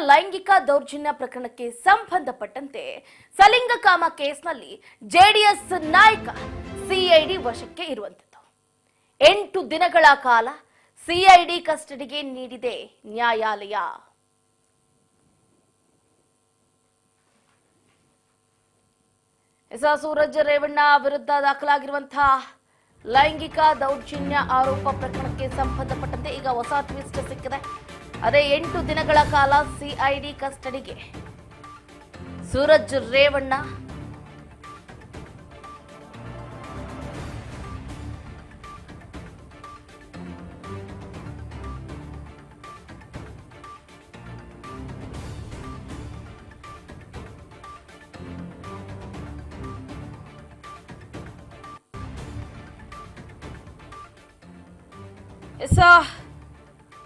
ಲೈಂಗಿಕ ದೌರ್ಜನ್ಯ ಪ್ರಕರಣಕ್ಕೆ ಸಂಬಂಧಪಟ್ಟಂತೆ ಸಲಿಂಗಕಾಮ ಕೇಸ್ನಲ್ಲಿ ಜೆಡಿಎಸ್ ನಾಯಕ ಸಿಐಡಿ ವಶಕ್ಕೆ ಇರುವಂತದ್ದು 8 ದಿನಗಳ ಕಾಲ ಸಿಐಡಿ ಕಸ್ಟಡಿಗೆ ನೀಡಿದೆ ನ್ಯಾಯಾಲಯ. ಸೂರಜ್ ರೇವಣ್ಣ ವಿರುದ್ಧ ದಾಖಲಾಗಿರುವಂತಹ ಲೈಂಗಿಕ ದೌರ್ಜನ್ಯ ಆರೋಪ ಪ್ರಕರಣಕ್ಕೆ ಸಂಬಂಧಪಟ್ಟಂತೆ ಈಗ ಹೊಸ ಟ್ವಿಸ್ಟ್ ಸಿಕ್ಕಿದೆ. ಅದೇ 8 ದಿನಗಳ ಕಾಲ ಸಿಐಡಿ ಕಸ್ಟಡಿಗೆ ಸೂರಜ್ ರೇವಣ್ಣ.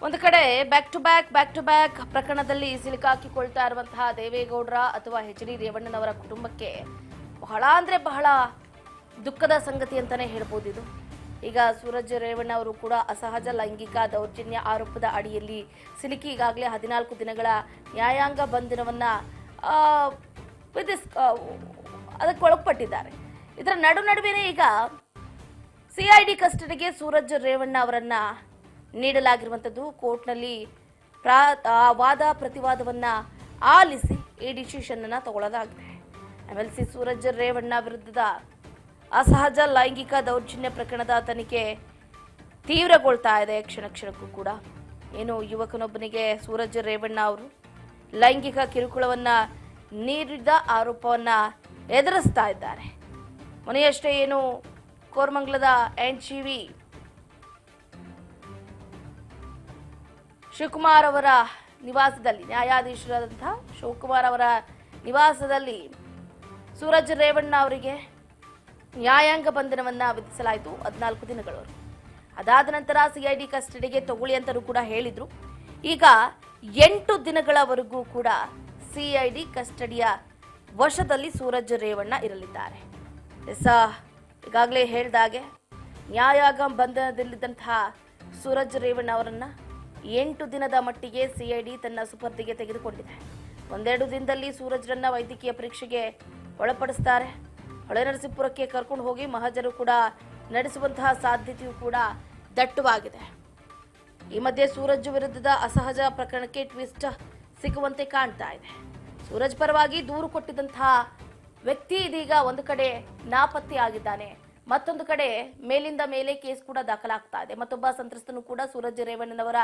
ಒಂದು ಕಡೆ ಬ್ಯಾಕ್ ಟು ಬ್ಯಾಕ್ ಪ್ರಕರಣದಲ್ಲಿ ಸಿಲುಕಾಕಿಕೊಳ್ತಾ ಇರುವಂತಹ ದೇವೇಗೌಡರ ಅಥವಾ ಎಚ್.ಡಿ. ರೇವಣ್ಣನವರ ಕುಟುಂಬಕ್ಕೆ ಬಹಳ ದುಃಖದ ಸಂಗತಿ ಅಂತಾನೆ ಹೇಳ್ಬೋದು ಇದು. ಈಗ ಸೂರಜ್ ರೇವಣ್ಣ ಅವರು ಕೂಡ ಅಸಹಜ ಲೈಂಗಿಕ ದೌರ್ಜನ್ಯ ಆರೋಪದ ಅಡಿಯಲ್ಲಿ ಸಿಲುಕಿ ಈಗಾಗಲೇ 14 ದಿನಗಳ ನ್ಯಾಯಾಂಗ ಬಂಧನವನ್ನ ಅದಕ್ಕೆ ಒಳಪಟ್ಟಿದ್ದಾರೆ. ಇದರ ನಡುವೆನೇ ಈಗ ಸಿಐಡಿ ಕಸ್ಟಡಿಗೆ ಸೂರಜ್ ರೇವಣ್ಣ ಅವರನ್ನ ನೀಡಲಾಗಿರುವಂಥದ್ದು. ಕೋರ್ಟ್ನಲ್ಲಿ ವಾದ ಪ್ರತಿವಾದವನ್ನ ಆಲಿಸಿ ಈ ಡಿಸಿಷನ್ ಅನ್ನ ತಗೊಳ್ಳಲಾಗಿದೆ. MLC ಸೂರಜ್ ರೇವಣ್ಣ ವಿರುದ್ಧದ ಅಸಹಜ ಲೈಂಗಿಕ ದೌರ್ಜನ್ಯ ಪ್ರಕರಣದ ತನಿಖೆ ತೀವ್ರಗೊಳ್ತಾ ಇದೆ ಕ್ಷಣಕ್ಕೂ ಕೂಡ. ಏನು ಯುವಕನೊಬ್ಬನಿಗೆ ಸೂರಜ್ ರೇವಣ್ಣ ಅವರು ಲೈಂಗಿಕ ಕಿರುಕುಳವನ್ನ ನೀಡಿದ ಆರೋಪವನ್ನ ಎದುರಿಸ್ತಾ ಇದ್ದಾರೆ. ಮೊನ್ನೆಯಷ್ಟೇ ಏನು ಕೋರಮಂಗಲದ NGV ಶಿವಕುಮಾರ್ ಅವರ ನಿವಾಸದಲ್ಲಿ, ನ್ಯಾಯಾಧೀಶರಾದಂತಹ ಶಿವಕುಮಾರ್ ಅವರ ನಿವಾಸದಲ್ಲಿ ಸೂರಜ್ ರೇವಣ್ಣ ಅವರಿಗೆ ನ್ಯಾಯಾಂಗ ಬಂಧನವನ್ನ ವಿಧಿಸಲಾಯಿತು 14 ದಿನಗಳವರೆಗೂ. ಅದಾದ ನಂತರ ಸಿಐಡಿ ಕಸ್ಟಡಿಗೆ ತಗೊಳ್ಳಿ ಅಂತಲೂ ಕೂಡ ಹೇಳಿದ್ರು. ಈಗ 8 ದಿನಗಳವರೆಗೂ ಕೂಡ ಸಿಐಡಿ ಕಸ್ಟಡಿಯ ವಶದಲ್ಲಿ ಸೂರಜ್ ರೇವಣ್ಣ ಇರಲಿದ್ದಾರೆ. ಈಗಾಗಲೇ ಹೇಳಿದಾಗೆ ನ್ಯಾಯಾಂಗ ಬಂಧನದಲ್ಲಿದ್ದಂತಹ ಸೂರಜ್ ರೇವಣ್ಣ ಅವರನ್ನ 8 ದಿನದ ಮಟ್ಟಿಗೆ ಸಿಐಡಿ ತನ್ನ ಸುಪರ್ದಿಗೆ ತೆಗೆದುಕೊಂಡಿದೆ. ಒಂದೆರಡು ದಿನದಲ್ಲಿ ಸೂರಜ್ರನ್ನ ವೈದ್ಯಕೀಯ ಪರೀಕ್ಷೆಗೆ ಒಳಪಡಿಸ್ತಾರೆ. ಹೊಳೆನರಸೀಪುರಕ್ಕೆ ಕರ್ಕೊಂಡು ಹೋಗಿ ಮಹಜರು ಕೂಡ ನಡೆಸುವಂತಹ ಸಾಧ್ಯತೆಯೂ ಕೂಡ ದಟ್ಟವಾಗಿದೆ. ಈ ಮಧ್ಯೆ ಸೂರಜ್ ವಿರುದ್ಧದ ಅಸಹಜ ಪ್ರಕರಣಕ್ಕೆ ಟ್ವಿಸ್ಟ್ ಸಿಗುವಂತೆ ಕಾಣ್ತಾ ಇದೆ. ಸೂರಜ್ ಪರವಾಗಿ ದೂರು ಕೊಟ್ಟಿದ್ದಂತಹ ವ್ಯಕ್ತಿ ಇದೀಗ ಒಂದು ಕಡೆ ನಾಪತ್ತೆಯಾಗಿದ್ದಾನೆ, ಮತ್ತೊಂದು ಕಡೆ ಮೇಲಿಂದ ಮೇಲೆ ಕೇಸ್ ಕೂಡ ದಾಖಲಾಗ್ತಾ ಇದೆ. ಮತ್ತೊಬ್ಬ ಸಂತ್ರಸ್ತನು ಕೂಡ ಸೂರಜ್ ರೇವಣ್ಣನವರ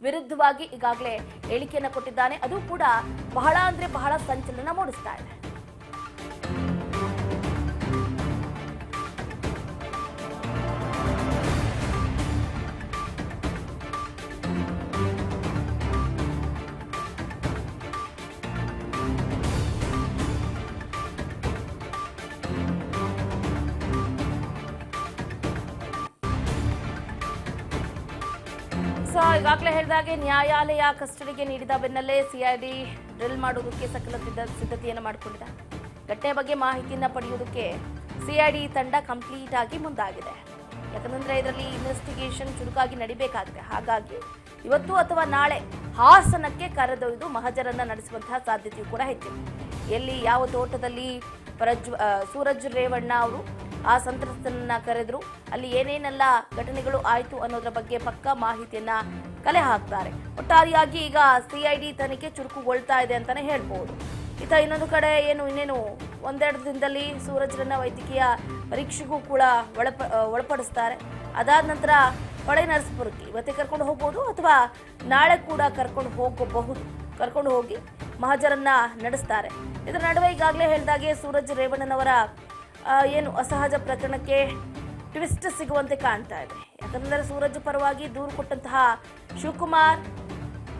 ವಿರುದ್ಧವಾಗಿ ಈಗಾಗಲೇ ಹೇಳಿಕೆಯನ್ನು ಕೊಟ್ಟಿದ್ದಾನೆ. ಅದು ಕೂಡ ಬಹಳ ಸಂಚಲನ ಮೂಡಿಸ್ತಾ ಇದೆ. ಈಗಾಗಲೇ ಹೇಳಿದಾಗೆ ನ್ಯಾಯಾಲಯ ಕಸ್ಟಡಿಗೆ ನೀಡಿದ ಬೆನ್ನಲ್ಲೇ ಸಿಐಡಿ ಡ್ರಿಲ್ ಮಾಡುವುದಕ್ಕೆ ಸಕಲ ಸಿದ್ಧತೆಯನ್ನು ಮಾಡಿಕೊಂಡಿದೆ. ಘಟನೆ ಬಗ್ಗೆ ಮಾಹಿತಿಯನ್ನು ಪಡೆಯುವುದಕ್ಕೆ ಸಿಐಡಿ ತಂಡ ಕಂಪ್ಲೀಟ್ ಆಗಿ ಮುಂದಾಗಿದೆ. ಯಾಕಂದ್ರೆ ಇದರಲ್ಲಿ ಇನ್ವೆಸ್ಟಿಗೇಷನ್ ಚುರುಕಾಗಿ ನಡಿಬೇಕಾಗಿದೆ. ಹಾಗಾಗಿ ಇವತ್ತು ಅಥವಾ ನಾಳೆ ಹಾಸನಕ್ಕೆ ಕರೆದೊಯ್ದು ಮಹಜರನ್ನ ನಡೆಸುವಂತಹ ಸಾಧ್ಯತೆಯೂ ಕೂಡ ಹೆಚ್ಚಿದೆ. ಎಲ್ಲಿ ಯಾವ ತೋಟದಲ್ಲಿ ಸೂರಜ್ ರೇವಣ್ಣ ಅವರು ಆ ಸಂತ್ರಸ್ತನನ್ನ ಕರೆದ್ರು, ಅಲ್ಲಿ ಏನೇನೆಲ್ಲ ಘಟನೆಗಳು ಆಯಿತು ಅನ್ನೋದ್ರ ಬಗ್ಗೆ ಪಕ್ಕಾ ಮಾಹಿತಿಯನ್ನ ಕಲೆ ಹಾಕ್ತಾರೆ. ಒಟ್ಟಾರೆಯಾಗಿ ಈಗ ಸಿಐಡಿ ತನಿಖೆ ಚುರುಕುಗೊಳ್ತಾ ಇದೆ ಅಂತಾನೆ ಹೇಳ್ಬಹುದು. ಇನ್ನೊಂದು ಕಡೆ ಇನ್ನೇನು ಒಂದೆರಡು ದಿನದಲ್ಲಿ ಸೂರಜ್ರನ್ನ ವೈದ್ಯಕೀಯ ಪರೀಕ್ಷೆಗೂ ಕೂಡ ಒಳಪಡಿಸ್ತಾರೆ. ಅದಾದ ನಂತರ ಹೊಳೆನರಸೀಪುರಕ್ಕೆ ಇವತ್ತೇ ಕರ್ಕೊಂಡು ಹೋಗ್ಬೋದು ಅಥವಾ ನಾಳೆ ಕೂಡ ಕರ್ಕೊಂಡು ಹೋಗಿ ಮಹಜರನ್ನ ನಡೆಸ್ತಾರೆ. ಇದರ ನಡುವೆ ಈಗಾಗಲೇ ಹೇಳಿದಾಗೆ ಸೂರಜ್ ರೇವಣ್ಣನವರ ಅಸಹಜ ಪ್ರಕರಣಕ್ಕೆ ಟ್ವಿಸ್ಟ್ ಸಿಗುವಂತೆ ಕಾಣ್ತಾ ಇದೆ. ಯಾಕಂದರೆ ಸೂರಜ್ ಪರವಾಗಿ ದೂರು ಕೊಟ್ಟಂತಹ ಶಿವಕುಮಾರ್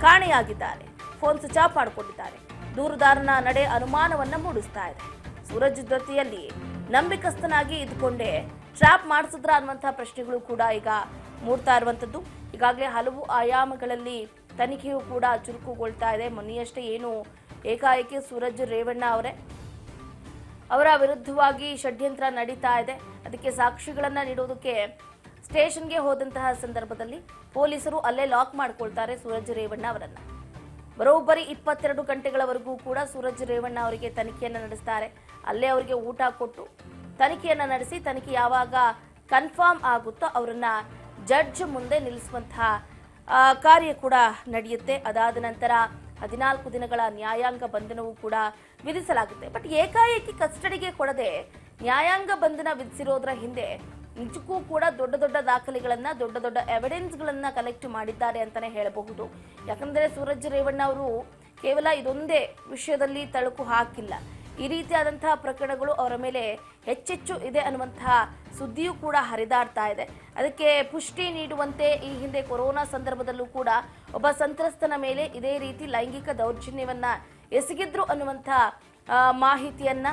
ಕಾಣೆಯಾಗಿದ್ದಾರೆ, ಫೋನ್ ಸ್ವಿಚ್ ಆಫ್ ಮಾಡಿಕೊಂಡಿದ್ದಾರೆ. ದೂರುದಾರನ ನಡೆ ಅನುಮಾನವನ್ನ ಮೂಡಿಸ್ತಾ ಇದೆ. ಸೂರಜ್ ಜೊತೆಯಲ್ಲಿ ನಂಬಿಕಸ್ಥನಾಗಿ ಇದ್ಕೊಂಡೆ ಟ್ರ್ಯಾಪ್ ಮಾಡಿಸಿದ್ರ ಅನ್ನುವಂತಹ ಪ್ರಶ್ನೆಗಳು ಕೂಡ ಈಗ ಮೂಡ್ತಾ ಇರುವಂತದ್ದು. ಈಗಾಗಲೇ ಹಲವು ಆಯಾಮಗಳಲ್ಲಿ ತನಿಖೆಯೂ ಕೂಡ ಚುರುಕುಗೊಳ್ತಾ ಇದೆ. ಮೊನ್ನೆಯಷ್ಟೇ ಏಕಾಏಕಿ ಸೂರಜ್ ರೇವಣ್ಣ ಅವರ ವಿರುದ್ಧವಾಗಿ ಷಡ್ಯಂತ್ರ ನಡೀತಾ ಇದೆ, ಅದಕ್ಕೆ ಸಾಕ್ಷಿಗಳನ್ನ ನೀಡುವುದಕ್ಕೆ ಸ್ಟೇಷನ್ಗೆ ಹೋದಂತಹ ಸಂದರ್ಭದಲ್ಲಿ ಪೊಲೀಸರು ಅಲ್ಲೇ ಲಾಕ್ ಮಾಡಿಕೊಳ್ತಾರೆ ಸೂರಜ್ ರೇವಣ್ಣ ಅವರನ್ನ. ಬರೋಬ್ಬರಿ 22 ಗಂಟೆಗಳವರೆಗೂ ಕೂಡ ಸೂರಜ್ ರೇವಣ್ಣ ಅವರಿಗೆ ತನಿಖೆಯನ್ನು ನಡೆಸ್ತಾರೆ. ಅಲ್ಲೇ ಅವರಿಗೆ ಊಟ ಕೊಟ್ಟು ತನಿಖೆಯನ್ನು ನಡೆಸಿ ತನಿಖೆ ಯಾವಾಗ ಕನ್ಫರ್ಮ್ ಆಗುತ್ತೋ ಅವರನ್ನ ಜಡ್ಜ್ ಮುಂದೆ ನಿಲ್ಲಿಸುವಂತಹ ಕಾರ್ಯ ಕೂಡ ನಡೆಯುತ್ತೆ. ಅದಾದ ನಂತರ 14 ದಿನಗಳ ನ್ಯಾಯಾಂಗ ಬಂಧನವೂ ಕೂಡ ವಿಧಿಸಲಾಗುತ್ತೆ. ಬಟ್ ಏಕಾಏಕಿ ಕಸ್ಟಡಿಗೆ ಕೊಡದೆ ನ್ಯಾಯಾಂಗ ಬಂಧನ ವಿಧಿಸಿರೋದ್ರ ಹಿಂದೆ ನಿಜಕ್ಕೂ ಕೂಡ ದೊಡ್ಡ ದೊಡ್ಡ ದಾಖಲೆಗಳನ್ನ ದೊಡ್ಡ ದೊಡ್ಡ ಎವಿಡೆನ್ಸ್ಗಳನ್ನ ಕಲೆಕ್ಟ್ ಮಾಡಿದ್ದಾರೆ ಅಂತಾನೆ ಹೇಳಬಹುದು. ಯಾಕಂದ್ರೆ ಸೂರಜ್ ರೇವಣ್ಣ ಅವರು ಕೇವಲ ಇದೊಂದೇ ವಿಷಯದಲ್ಲಿ ತಳುಕು ಹಾಕಿಲ್ಲ. ಈ ರೀತಿಯಾದಂತಹ ಪ್ರಕರಣಗಳು ಅವರ ಮೇಲೆ ಹೆಚ್ಚೆಚ್ಚು ಇದೆ ಅನ್ನುವಂತಹ ಸುದ್ದಿಯೂ ಕೂಡ ಹರಿದಾಡ್ತಾ ಇದೆ. ಅದಕ್ಕೆ ಪುಷ್ಟಿ ನೀಡುವಂತೆ ಈ ಹಿಂದೆ ಕೊರೋನಾ ಸಂದರ್ಭದಲ್ಲೂ ಕೂಡ ಒಬ್ಬ ಸಂತ್ರಸ್ತನ ಮೇಲೆ ಇದೇ ರೀತಿ ಲೈಂಗಿಕ ದೌರ್ಜನ್ಯವನ್ನ ಎಸಗಿದ್ರು ಅನ್ನುವಂತಹ ಮಾಹಿತಿಯನ್ನ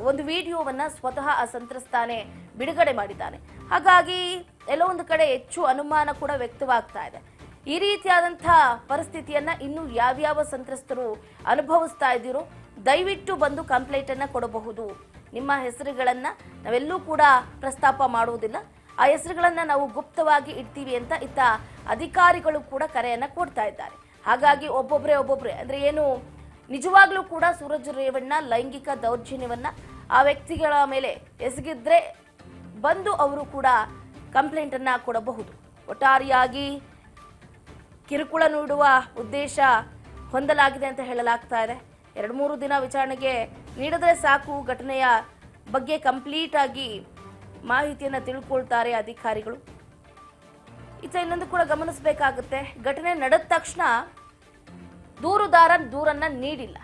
ಒಂದು ವಿಡಿಯೋವನ್ನ ಸ್ವತಃ ಆ ಸಂತ್ರಸ್ತಾನೆ ಬಿಡುಗಡೆ ಮಾಡಿದ್ದಾನೆ. ಹಾಗಾಗಿ ಎಲ್ಲೋ ಒಂದು ಕಡೆ ಹೆಚ್ಚು ಅನುಮಾನ ಕೂಡ ವ್ಯಕ್ತವಾಗ್ತಾ ಇದೆ. ಈ ರೀತಿಯಾದಂತಹ ಪರಿಸ್ಥಿತಿಯನ್ನ ಇನ್ನು ಯಾವ್ಯಾವ ಸಂತ್ರಸ್ತರು ಅನುಭವಿಸ್ತಾ ಇದ್ದೀರೋ ದಯವಿಟ್ಟು ಬಂದು ಕಂಪ್ಲೇಂಟ್ ಅನ್ನ ಕೊಡಬಹುದು. ನಿಮ್ಮ ಹೆಸರುಗಳನ್ನ ನಾವೆಲ್ಲೂ ಕೂಡ ಪ್ರಸ್ತಾಪ ಮಾಡುವುದಿಲ್ಲ. ಆ ಹೆಸರುಗಳನ್ನ ನಾವು ಗುಪ್ತವಾಗಿ ಇಡ್ತೀವಿ ಅಂತ ಇತ್ತ ಅಧಿಕಾರಿಗಳು ಕೂಡ ಕರೆಯನ್ನ ಕೊಡ್ತಾ ಇದ್ದಾರೆ. ಹಾಗಾಗಿ ಒಬ್ಬೊಬ್ರೆ ಅಂದ್ರೆ ಏನು ನಿಜವಾಗ್ಲೂ ಕೂಡ ಸೂರಜ್ ರೇವಣ್ಣ ಲೈಂಗಿಕ ದೌರ್ಜನ್ಯವನ್ನ ಆ ವ್ಯಕ್ತಿಗಳ ಮೇಲೆ ಎಸಗಿದ್ರೆ ಬಂದು ಅವರು ಕೂಡ ಕಂಪ್ಲೇಂಟ್ ಅನ್ನ ಕೊಡಬಹುದು. ಒಟ್ಟಾರೆಯಾಗಿ ಕಿರುಕುಳ ನೀಡುವ ಉದ್ದೇಶ ಹೊಂದಲಾಗಿದೆ ಅಂತ ಹೇಳಲಾಗ್ತಾ ಇದೆ. 2-3 ದಿನ ವಿಚಾರಣೆಗೆ ನೀಡಿದ್ರೆ ಸಾಕು, ಘಟನೆಯ ಬಗ್ಗೆ ಕಂಪ್ಲೀಟ್ ಆಗಿ ಮಾಹಿತಿಯನ್ನು ತಿಳ್ಕೊಳ್ತಾರೆ ಅಧಿಕಾರಿಗಳು. ಇನ್ನೊಂದು ಕೂಡ ಗಮನಿಸಬೇಕಾಗುತ್ತೆ, ಘಟನೆ ನಡೆದ ತಕ್ಷಣ ದೂರುದಾರ ದೂರನ್ನ ನೀಡಿಲ್ಲ.